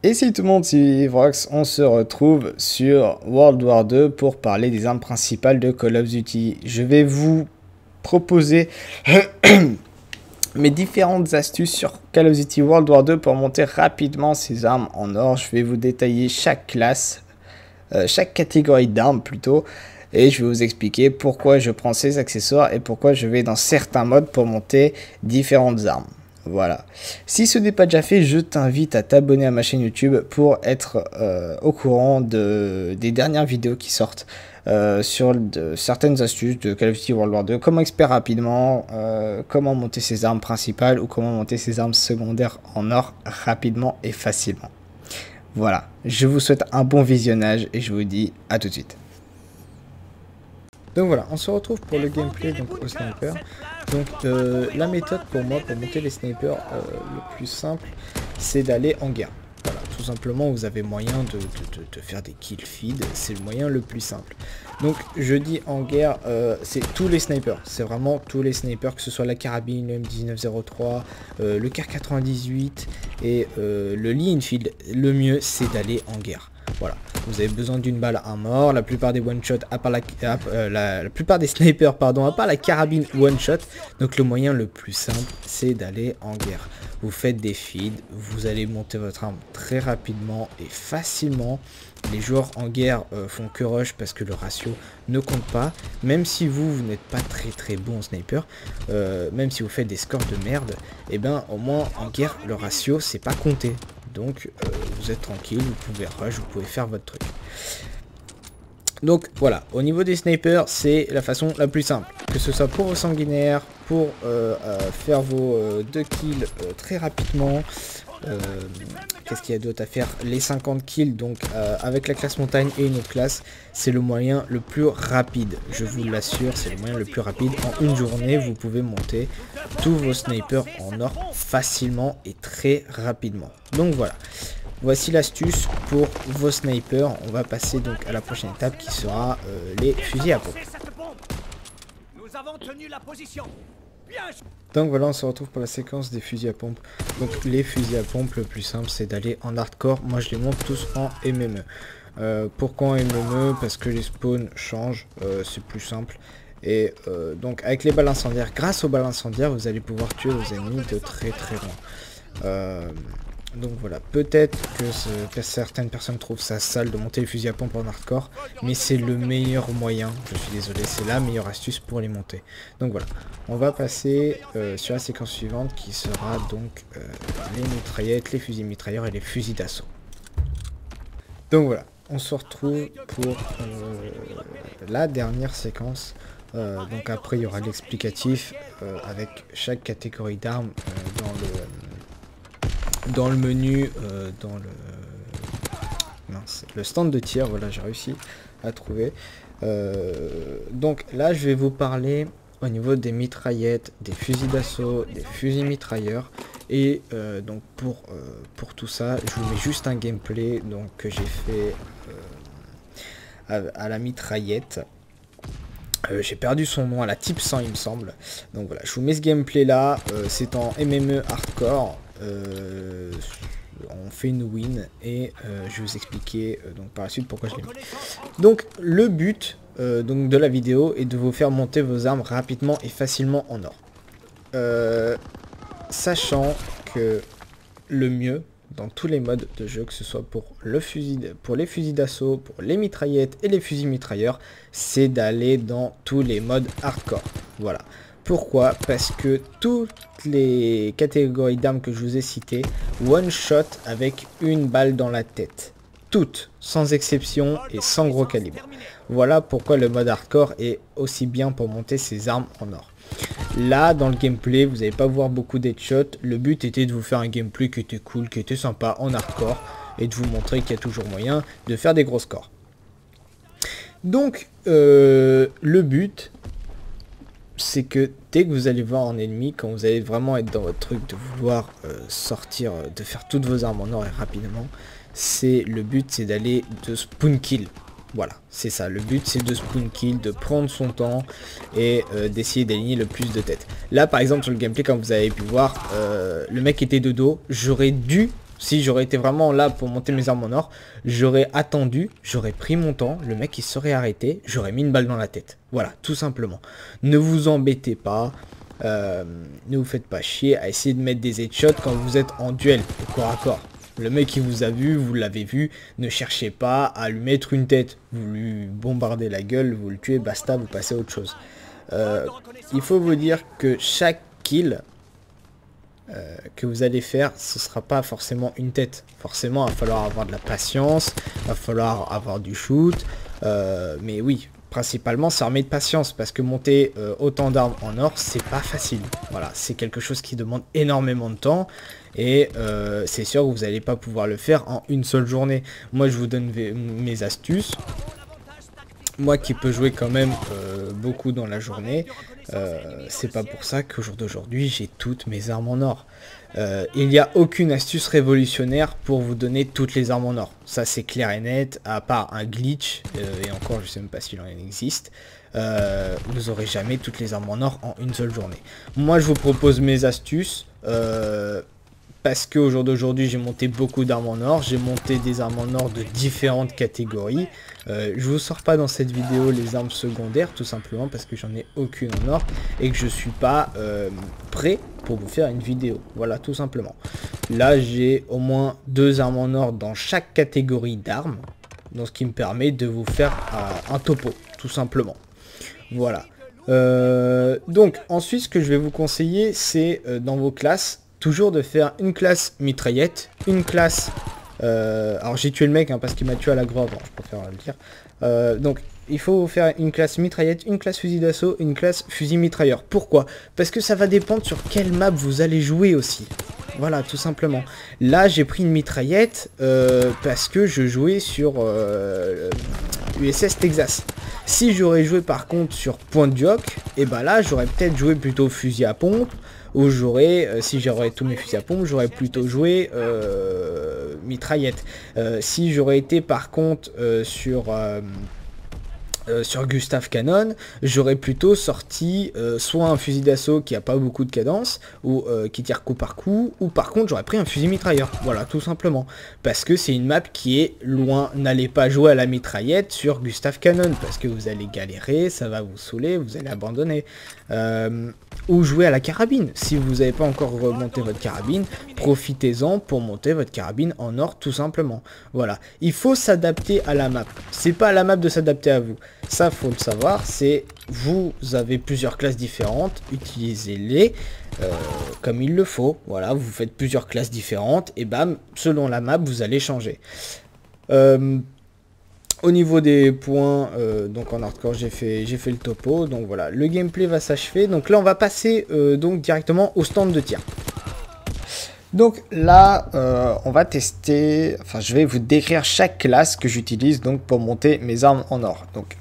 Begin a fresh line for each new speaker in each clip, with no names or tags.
Et salut tout le monde, c'est Vrox, on se retrouve sur World War 2 pour parler des armes principales de Call of Duty. Je vais vous proposer mes différentes astuces sur Call of Duty World War 2 pour monter rapidement ces armes en or. Je vais vous détailler chaque classe, chaque catégorie d'armes plutôt, et je vais vous expliquer pourquoi je prends ces accessoires et pourquoi je vais dans certains modes pour monter différentes armes. Voilà. Si ce n'est pas déjà fait, je t'invite à t'abonner à ma chaîne YouTube pour être au courant des dernières vidéos qui sortent sur certaines astuces de Call of Duty World War 2, comment exper rapidement, comment monter ses armes principales ou comment monter ses armes secondaires en or rapidement et facilement. Voilà, je vous souhaite un bon visionnage et je vous dis à tout de suite. Donc voilà, on se retrouve pour le gameplay donc au sniper. Donc la méthode pour moi pour monter les snipers le plus simple, c'est d'aller en guerre. Voilà, tout simplement vous avez moyen de faire des kill feed, c'est le moyen le plus simple. Donc je dis en guerre, c'est tous les snipers, c'est vraiment tous les snipers, que ce soit la carabine, le M1903, le Kar 98 et le Lee Enfield. Le mieux c'est d'aller en guerre. Voilà, vous avez besoin d'une balle à mort. La plupart des one-shot, à part la plupart des snipers, pardon, à part la carabine one-shot. Donc le moyen le plus simple, c'est d'aller en guerre. Vous faites des feeds, vous allez monter votre arme très rapidement et facilement. Les joueurs en guerre font que rush parce que le ratio ne compte pas. Même si vous n'êtes pas très bon en sniper, même si vous faites des scores de merde, et ben au moins en guerre le ratio c'est pas compté. Donc vous êtes tranquille, vous pouvez rush, vous pouvez faire votre truc. Donc voilà, au niveau des snipers, c'est la façon la plus simple. Que ce soit pour vos sanguinaires, pour faire vos 2 kills très rapidement. Qu'est-ce qu'il y a d'autre à faire? Les 50 kills, donc avec la classe montagne et une autre classe, c'est le moyen le plus rapide. Je vous l'assure, c'est le moyen le plus rapide. En une journée, vous pouvez monter tous vos snipers en or facilement et très rapidement. Donc voilà, voici l'astuce pour vos snipers. On va passer donc à la prochaine étape qui sera les fusils à pompe.
Nous avons tenu la position.
Donc voilà, on se retrouve pour la séquence des fusils à pompe. Donc les fusils à pompe, le plus simple c'est d'aller en hardcore. Moi je les monte tous en MME. Pourquoi en MME? Parce que les spawns changent, c'est plus simple. Et donc avec les balles incendiaires, grâce aux balles incendiaires, vous allez pouvoir tuer vos ennemis de très loin. Donc voilà, peut-être que certaines personnes trouvent ça sale de monter les fusils à pompe en hardcore, mais c'est le meilleur moyen, je suis désolé, c'est la meilleure astuce pour les monter. Donc voilà, on va passer sur la séquence suivante qui sera donc les mitraillettes, les fusils mitrailleurs et les fusils d'assaut. Donc voilà, on se retrouve pour la dernière séquence. Donc après il y aura l'explicatif avec chaque catégorie d'armes dans le menu, dans le stand de tir. Voilà, j'ai réussi à trouver. Donc là je vais vous parler au niveau des mitraillettes, des fusils d'assaut, des fusils mitrailleurs. Et donc pour tout ça, je vous mets juste un gameplay donc, que j'ai fait à la mitraillette. J'ai perdu son nom, à la type 100 il me semble. Donc voilà, je vous mets ce gameplay là, c'est en MME hardcore. On fait une win et je vais vous expliquer donc par la suite pourquoi je l'ai mis. Donc le but donc de la vidéo est de vous faire monter vos armes rapidement et facilement en or. Sachant que le mieux dans tous les modes de jeu, que ce soit pour les fusils d'assaut, pour les mitraillettes et les fusils mitrailleurs, c'est d'aller dans tous les modes hardcore. Voilà. Pourquoi? Parce que toutes les catégories d'armes que je vous ai citées, one shot avec une balle dans la tête. Toutes, sans exception et sans gros calibre. Voilà pourquoi le mode hardcore est aussi bien pour monter ses armes en or. Là, dans le gameplay, vous n'allez pas voir beaucoup d'headshots. Le but était de vous faire un gameplay qui était cool, qui était sympa en hardcore, et de vous montrer qu'il y a toujours moyen de faire des gros scores. Donc, le but, c'est que dès que vous allez voir un ennemi, quand vous allez vraiment être dans votre truc de vouloir sortir, de faire toutes vos armes en or et rapidement, le but c'est d'aller de spawn kill. Voilà, c'est ça, le but c'est de spawn kill, de prendre son temps et d'essayer d'aligner le plus de têtes. Là par exemple sur le gameplay, comme vous avez pu voir, le mec était de dos, j'aurais dû Si j'aurais été vraiment là pour monter mes armes en or, j'aurais attendu, j'aurais pris mon temps, le mec il serait arrêté, j'aurais mis une balle dans la tête. Voilà, tout simplement. Ne vous embêtez pas, ne vous faites pas chier à essayer de mettre des headshots quand vous êtes en duel, au corps à corps. Le mec qui vous a vu, vous l'avez vu, ne cherchez pas à lui mettre une tête. Vous lui bombardez la gueule, vous le tuez, basta, vous passez à autre chose. Il faut vous dire que chaque kill que vous allez faire, ce sera pas forcément une tête. Forcément, il va falloir avoir de la patience, il va falloir avoir du shoot. Mais oui, principalement, c'est armé de patience parce que monter autant d'armes en or, c'est pas facile. Voilà, c'est quelque chose qui demande énormément de temps. Et c'est sûr que vous n'allez pas pouvoir le faire en une seule journée. Moi, je vous donne mes astuces. Moi qui peux jouer quand même beaucoup dans la journée, c'est pas pour ça qu'au jour d'aujourd'hui j'ai toutes mes armes en or. Il n'y a aucune astuce révolutionnaire pour vous donner toutes les armes en or. Ça c'est clair et net, à part un glitch, et encore je sais même pas s'il en existe. Vous aurez jamais toutes les armes en or en une seule journée. Moi je vous propose mes astuces. Parce qu'au jour d'aujourd'hui, j'ai monté beaucoup d'armes en or. J'ai monté des armes en or de différentes catégories. Je vous sors pas dans cette vidéo les armes secondaires, tout simplement parce que j'en ai aucune en or. Et que je suis pas prêt pour vous faire une vidéo. Voilà, tout simplement. Là, j'ai au moins 2 armes en or dans chaque catégorie d'armes. Donc, ce qui me permet de vous faire un topo, tout simplement. Voilà. Donc, ensuite, ce que je vais vous conseiller, c'est dans vos classes, toujours de faire une classe mitraillette, une classe... alors j'ai tué le mec hein, parce qu'il m'a tué à la grove, je préfère le dire. Donc il faut faire une classe mitraillette, une classe fusil d'assaut, une classe fusil mitrailleur. Pourquoi? Parce que ça va dépendre sur quelle map vous allez jouer aussi. Voilà, tout simplement. Là j'ai pris une mitraillette parce que je jouais sur USS Texas. Si j'aurais joué par contre sur Point de Dioc, et ben là j'aurais peut-être joué plutôt fusil à pompe. Où j'aurais, si j'aurais tous mes fusils à pompe, j'aurais plutôt joué mitraillette. Si j'aurais été par contre sur Gustav Cannon, j'aurais plutôt sorti soit un fusil d'assaut qui a pas beaucoup de cadence, ou qui tire coup par coup, ou par contre j'aurais pris un fusil mitrailleur. Voilà, tout simplement. Parce que c'est une map qui est loin. N'allez pas jouer à la mitraillette sur Gustav Cannon, parce que vous allez galérer, ça va vous saouler, vous allez abandonner. Ou jouer à la carabine. Si vous n'avez pas encore remonté votre carabine, profitez-en pour monter votre carabine en or, tout simplement. Voilà. Il faut s'adapter à la map. C'est pas à la map de s'adapter à vous. Ça, faut le savoir, c'est vous avez plusieurs classes différentes, utilisez-les comme il le faut. Voilà, vous faites plusieurs classes différentes et bam, selon la map, vous allez changer. Au niveau des points, donc en hardcore, j'ai fait le topo. Donc voilà, le gameplay va s'achever. Donc là, on va passer donc directement au stand de tir. Donc là, on va tester, enfin je vais vous décrire chaque classe que j'utilise donc pour monter mes armes en or. Donc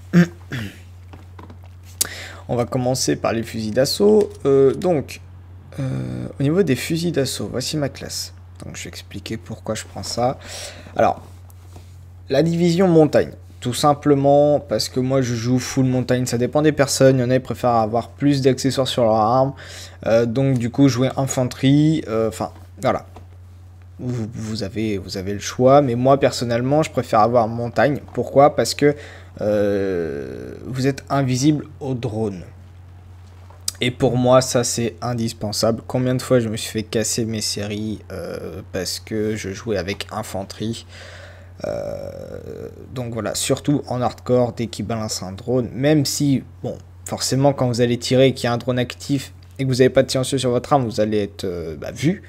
on va commencer par les fusils d'assaut. Au niveau des fusils d'assaut, voici ma classe. Donc je vais expliquer pourquoi je prends ça. Alors, la division montagne. Tout simplement parce que moi je joue full montagne, ça dépend des personnes, il y en a qui préfèrent avoir plus d'accessoires sur leur arme. Donc du coup jouer infanterie, enfin... Voilà, vous avez le choix, mais moi personnellement je préfère avoir montagne. Pourquoi? Parce que vous êtes invisible au drone. Et pour moi ça c'est indispensable. Combien de fois je me suis fait casser mes séries parce que je jouais avec infanterie. Donc voilà, surtout en hardcore, dès qu'il balance un drone, même si, bon, forcément quand vous allez tirer et qu'il y a un drone actif et que vous n'avez pas de silencieux sur votre arme, vous allez être vu.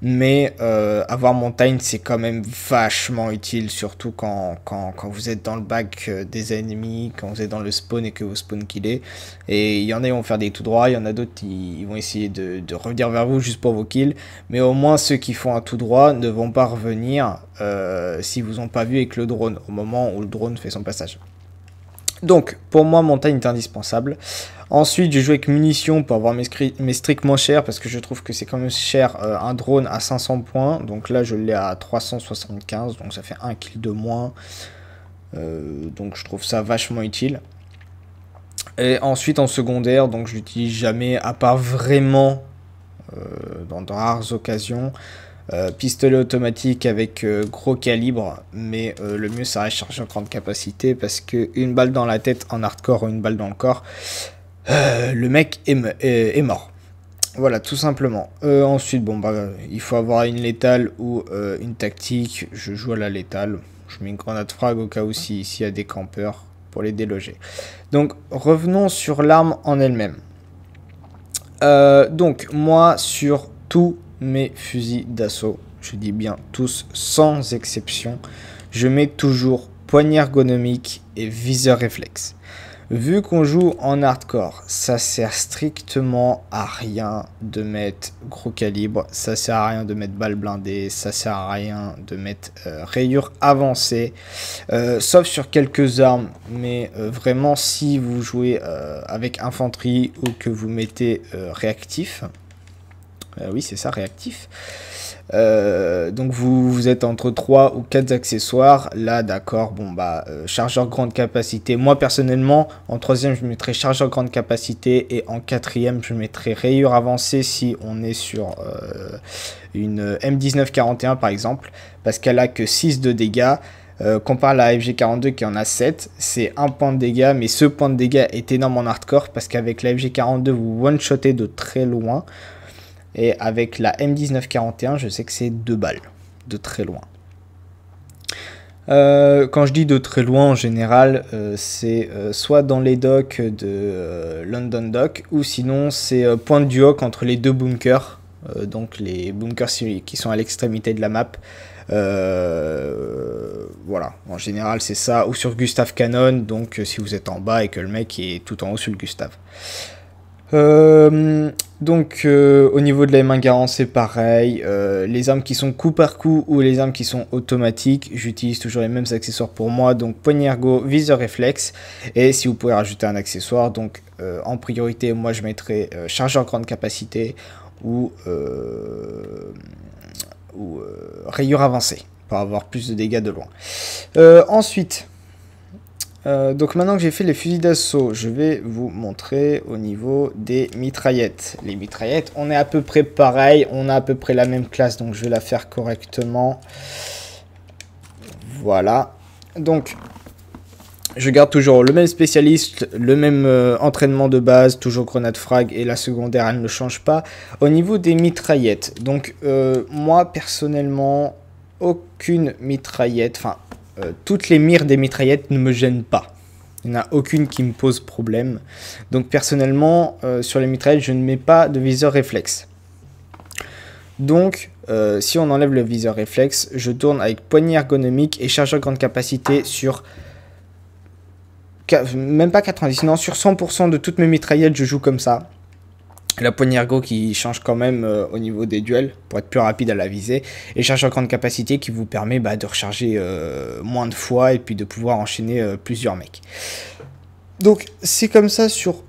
Mais avoir montagne, c'est quand même vachement utile, surtout quand vous êtes dans le bac des ennemis, quand vous êtes dans le spawn et que vous spawn killez. Et il y en a qui vont faire des tout droits, il y en a d'autres qui vont essayer de revenir vers vous juste pour vos kills. Mais au moins ceux qui font un tout droit ne vont pas revenir si vous n'ont pas vu avec le drone, au moment où le drone fait son passage. Donc, pour moi, montagne est indispensable. Ensuite, je joue avec munitions pour avoir mes streaks moins chers, parce que je trouve que c'est quand même cher un drone à 500 points. Donc là, je l'ai à 375, donc ça fait 1 kill de moins. Donc je trouve ça vachement utile. Et ensuite, en secondaire, donc je l'utilise jamais, à part vraiment dans de rares occasions. Pistolet automatique avec gros calibre, mais le mieux ça reste chargeur grande capacité parce que une balle dans la tête en hardcore ou une balle dans le corps, le mec est mort. Voilà, tout simplement. Ensuite, bon bah il faut avoir une létale ou une tactique. Je joue à la létale. Je mets une grenade frag au cas où s'il y a des campeurs pour les déloger. Donc revenons sur l'arme en elle-même. Donc moi sur tous mes fusils d'assaut, je dis bien tous sans exception, je mets toujours poignée ergonomique et viseur réflexe. Vu qu'on joue en hardcore, ça sert strictement à rien de mettre gros calibre, ça sert à rien de mettre balle blindée, ça sert à rien de mettre rayure avancée, sauf sur quelques armes, mais vraiment si vous jouez avec infanterie ou que vous mettez réactif, oui c'est ça, réactif. Donc vous êtes entre 3 ou 4 accessoires. Là d'accord, bon bah chargeur grande capacité. Moi personnellement en 3ème je mettrai chargeur grande capacité et en 4ème je mettrai rayure avancée si on est sur une M1941 par exemple, parce qu'elle a que 6 de dégâts. Compare à la FG42 qui en a 7, c'est 1 point de dégâts, mais ce point de dégâts est énorme en hardcore parce qu'avec la FG42 vous one-shotez de très loin. Et avec la M1941, je sais que c'est 2 balles, de très loin. Quand je dis de très loin, en général, c'est soit dans les docks de London Dock, ou sinon c'est point du hoc entre les deux bunkers, donc les bunkers qui sont à l'extrémité de la map. Voilà, en général c'est ça, ou sur Gustav Cannon, donc si vous êtes en bas et que le mec est tout en haut sur le Gustav. Donc au niveau de la main garant c'est pareil, les armes qui sont coup par coup ou les armes qui sont automatiques, j'utilise toujours les mêmes accessoires pour moi, donc poignée ergo, viseur réflexe, et si vous pouvez rajouter un accessoire, donc en priorité moi je mettrai chargeur grande capacité ou rayure avancée pour avoir plus de dégâts de loin. Ensuite donc maintenant que j'ai fait les fusils d'assaut, je vais vous montrer au niveau des mitraillettes. Les mitraillettes, on est à peu près pareil, on a à peu près la même classe, donc je vais la faire correctement. Voilà. Donc, je garde toujours le même spécialiste, le même entraînement de base, toujours grenade frag et la secondaire, elle ne change pas. Au niveau des mitraillettes, donc moi personnellement, aucune mitraillette, enfin... toutes les mires des mitraillettes ne me gênent pas. Il n'y en a aucune qui me pose problème. Donc personnellement, sur les mitraillettes, je ne mets pas de viseur réflexe. Donc, si on enlève le viseur réflexe, je tourne avec poignée ergonomique et chargeur grande capacité sur... même pas 90, non, sur 100% de toutes mes mitraillettes, je joue comme ça. La poignée ergo qui change quand même au niveau des duels pour être plus rapide à la visée, et chargeur grande capacité qui vous permet de recharger moins de fois et puis de pouvoir enchaîner plusieurs mecs. Donc c'est comme ça sur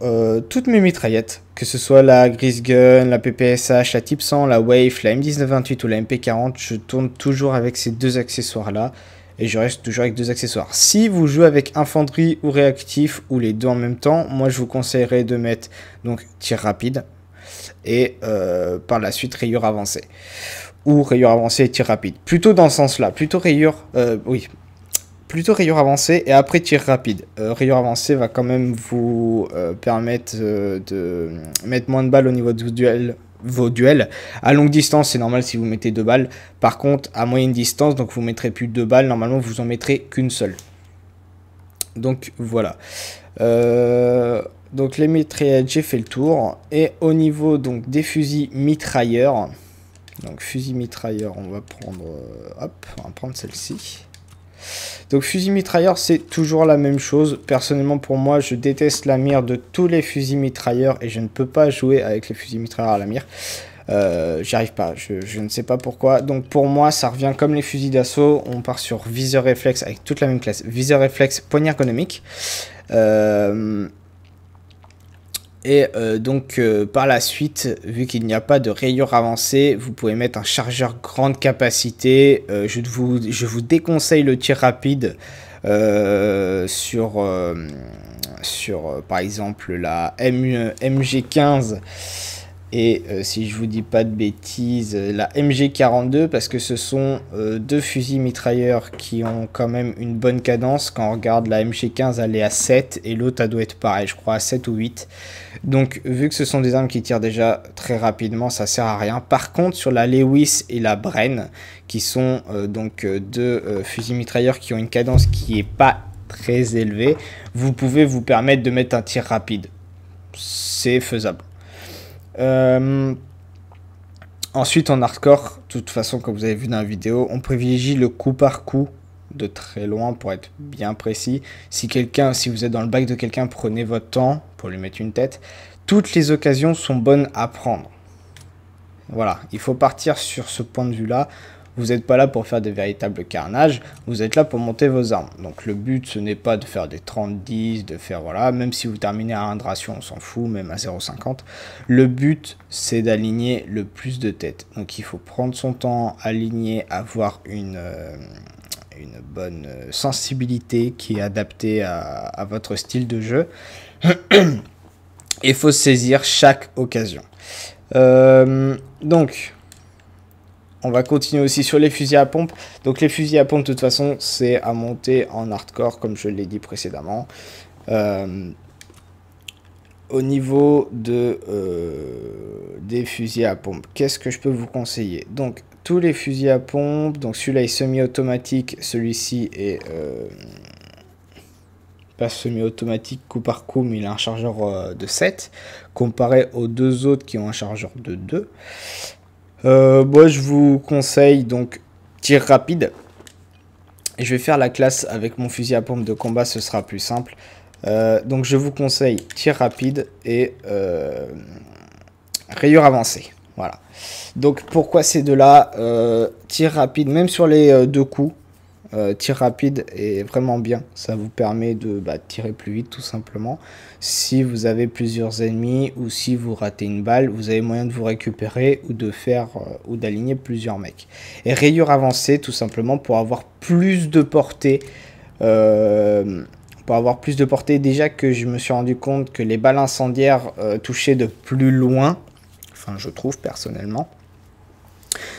toutes mes mitraillettes, que ce soit la Gris Gun, la PPSH, la Type 100, la Wave, la M1928 ou la MP40, je tourne toujours avec ces deux accessoires là. Et je reste toujours avec deux accessoires. Si vous jouez avec infanterie ou réactif, ou les deux en même temps, moi je vous conseillerais de mettre donc tir rapide et par la suite rayure avancée. Ou rayure avancée et tir rapide. Plutôt dans ce sens-là. Plutôt rayure avancée et après tir rapide. Rayure avancée va quand même vous permettre de mettre moins de balles au niveau du duel. Vos duels. À longue distance, c'est normal si vous mettez 2 balles. Par contre, à moyenne distance, donc vous mettrez plus de 2 balles. Normalement, vous en mettrez qu'une seule. Donc, voilà. Donc, les mitraillettes, j'ai fait le tour. Et au niveau donc des fusils mitrailleurs. Donc, fusil mitrailleur, on va prendre... hop, on va prendre celle-ci. Donc fusil mitrailleur c'est toujours la même chose. Personnellement pour moi je déteste la mire de tous les fusils mitrailleurs et je ne peux pas jouer avec les fusils mitrailleurs à la mire. J'y arrive pas, je ne sais pas pourquoi. Donc pour moi ça revient comme les fusils d'assaut. On part sur viseur réflexe avec toute la même classe. Viseur réflexe, poignée ergonomique. Donc par la suite, vu qu'il n'y a pas de rayure avancée, vous pouvez mettre un chargeur grande capacité. Je vous déconseille le tir rapide sur par exemple la MG15 et si je vous dis pas de bêtises, la MG42, parce que ce sont deux fusils mitrailleurs qui ont quand même une bonne cadence. Quand on regarde la MG15, elle est à 7 et l'autre elle doit être pareil, je crois à 7 ou 8. Donc vu que ce sont des armes qui tirent déjà très rapidement, ça sert à rien. Par contre sur la Lewis et la Bren, qui sont donc deux fusils mitrailleurs qui ont une cadence qui est pas très élevée, vous pouvez vous permettre de mettre un tir rapide. C'est faisable. Ensuite en hardcore, de toute façon comme vous avez vu dans la vidéo, on privilégie le coup par coup de très loin pour être bien précis. Si vous êtes dans le bac de quelqu'un, prenez votre temps pour lui mettre une tête. Toutes les occasions sont bonnes à prendre. Voilà, il faut partir sur ce point de vue là. Vous n'êtes pas là pour faire des véritables carnages, vous êtes là pour monter vos armes. Donc le but ce n'est pas de faire des 30-10, de faire voilà, même si vous terminez à 1 de ration, on s'en fout, même à 0,50. Le but c'est d'aligner le plus de têtes. Donc il faut prendre son temps, aligner, avoir une bonne sensibilité qui est adaptée à votre style de jeu. Il faut saisir chaque occasion. Donc on va continuer aussi sur les fusils à pompe. Donc les fusils à pompe de toute façon c'est à monter en hardcore comme je l'ai dit précédemment. Au niveau des fusils à pompe, qu'est-ce que je peux vous conseiller? Donc tous les fusils à pompe, donc celui-là est semi-automatique, celui-ci est pas semi-automatique coup par coup, mais il a un chargeur de 7, comparé aux deux autres qui ont un chargeur de 2. Moi je vous conseille donc tir rapide. Et je vais faire la classe avec mon fusil à pompe de combat, ce sera plus simple. Donc je vous conseille tir rapide et rayure avancée. Voilà. Donc pourquoi ces deux-là, tir rapide, même sur les deux coups, tir rapide est vraiment bien. Ça vous permet de tirer plus vite tout simplement. Si vous avez plusieurs ennemis ou si vous ratez une balle, vous avez moyen de vous récupérer ou de faire ou d'aligner plusieurs mecs. Et rayure avancée tout simplement pour avoir plus de portée. Déjà que je me suis rendu compte que les balles incendiaires touchaient de plus loin. Enfin je trouve personnellement.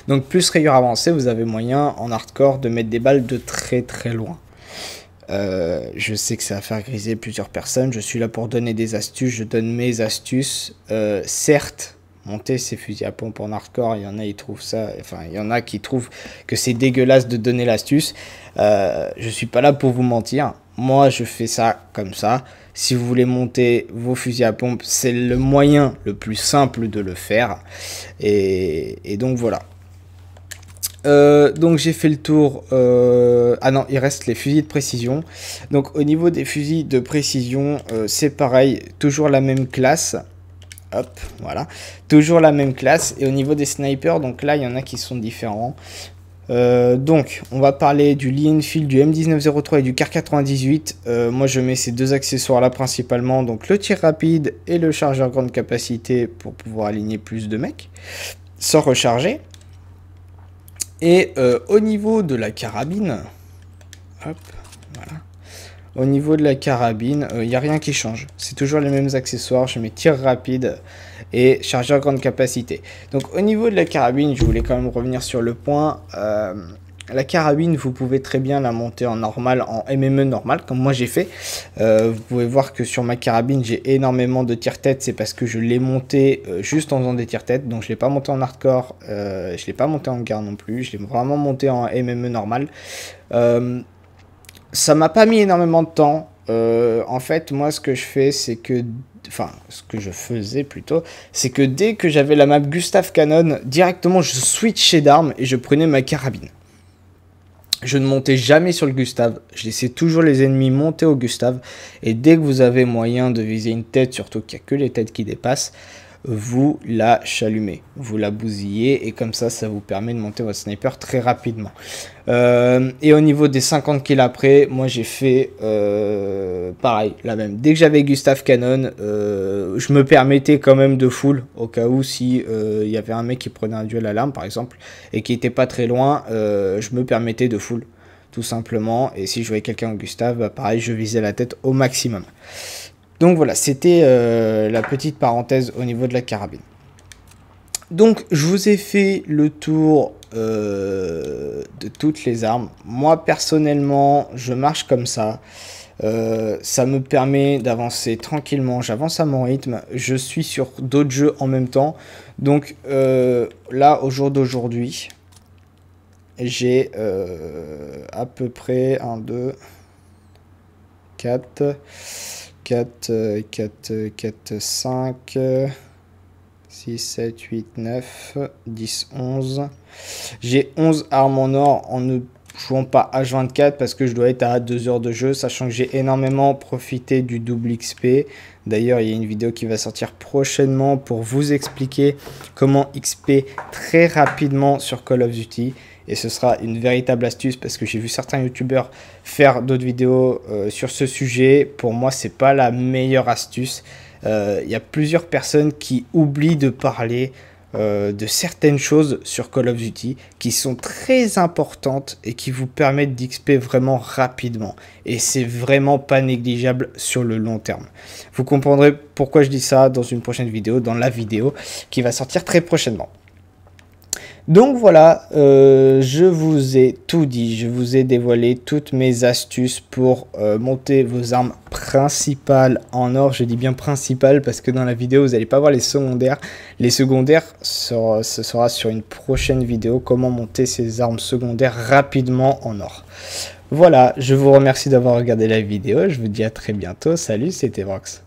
Donc plus rayure avancée, vous avez moyen en hardcore de mettre des balles de très très loin. Je sais que ça va faire griser plusieurs personnes, je suis là pour donner des astuces, je donne mes astuces. Certes, monter ces fusils à pompe en hardcore, il y en a, ils trouvent ça, enfin il y en a qui trouvent que c'est dégueulasse de donner l'astuce. Je suis pas là pour vous mentir, moi je fais ça comme ça. Si vous voulez monter vos fusils à pompe, c'est le moyen le plus simple de le faire. Et donc voilà. Donc j'ai fait le tour. Ah non, il reste les fusils de précision. Donc au niveau des fusils de précision, c'est pareil, toujours la même classe. Hop, voilà. Toujours la même classe. Et au niveau des snipers, donc là, il y en a qui sont différents. Donc, on va parler du Lee Enfield, du M1903 et du Kar 98. Moi, je mets ces deux accessoires-là principalement. Donc, le tir rapide et le chargeur grande capacité pour pouvoir aligner plus de mecs sans recharger. Et au niveau de la carabine, hop, voilà. Au niveau de la carabine, il n'y a rien qui change. C'est toujours les mêmes accessoires. Je mets tir rapide et chargeur grande capacité. Donc au niveau de la carabine, je voulais quand même revenir sur le point. La carabine, vous pouvez très bien la monter en normal, en MME normal, comme moi j'ai fait. Vous pouvez voir que sur ma carabine, j'ai énormément de tire-tête. C'est parce que je l'ai monté juste en faisant des tire-tête. Donc je ne l'ai pas monté en hardcore, je ne l'ai pas monté en guerre non plus. Je l'ai vraiment monté en MME normal. Ça m'a pas mis énormément de temps. En fait, moi, ce que je fais, c'est que... Enfin, ce que je faisais plutôt, c'est que dès que j'avais la map Gustav Cannon, directement, je switchais d'arme et je prenais ma carabine. Je ne montais jamais sur le Gustav. Je laissais toujours les ennemis monter au Gustav. Et dès que vous avez moyen de viser une tête, surtout qu'il n'y a que les têtes qui dépassent, vous la chalumez, vous la bousillez et comme ça, ça vous permet de monter votre sniper très rapidement. Et au niveau des 50 kills après, moi j'ai fait pareil, la même. Dès que j'avais Gustav Cannon, je me permettais quand même de full, au cas où si il y avait un mec qui prenait un duel à l'arme par exemple, et qui était pas très loin, je me permettais de full, tout simplement. Et si je voyais quelqu'un au Gustav, bah, pareil, je visais la tête au maximum. Donc voilà, c'était la petite parenthèse au niveau de la carabine. Donc, je vous ai fait le tour de toutes les armes. Moi, personnellement, je marche comme ça. Ça me permet d'avancer tranquillement. J'avance à mon rythme. Je suis sur d'autres jeux en même temps. Donc, là, au jour d'aujourd'hui, j'ai à peu près 1, 2, 4, 5... 6, 7, 8, 9, 10, 11. J'ai 11 armes en or en ne jouant pas H24 parce que je dois être à 2 heures de jeu, sachant que j'ai énormément profité du double XP. D'ailleurs, il y a une vidéo qui va sortir prochainement pour vous expliquer comment XP très rapidement sur Call of Duty. Et ce sera une véritable astuce parce que j'ai vu certains youtubeurs faire d'autres vidéos sur ce sujet. Pour moi, c'est pas la meilleure astuce. Y a plusieurs personnes qui oublient de parler de certaines choses sur Call of Duty qui sont très importantes et qui vous permettent d'XP vraiment rapidement. Et c'est vraiment pas négligeable sur le long terme. Vous comprendrez pourquoi je dis ça dans une prochaine vidéo, dans la vidéo qui va sortir très prochainement. Donc voilà, je vous ai tout dit, je vous ai dévoilé toutes mes astuces pour monter vos armes principales en or. Je dis bien principales parce que dans la vidéo, vous n'allez pas voir les secondaires. Les secondaires, ce sera sur une prochaine vidéo, comment monter ces armes secondaires rapidement en or. Voilà, je vous remercie d'avoir regardé la vidéo, je vous dis à très bientôt, salut, c'était Vrox.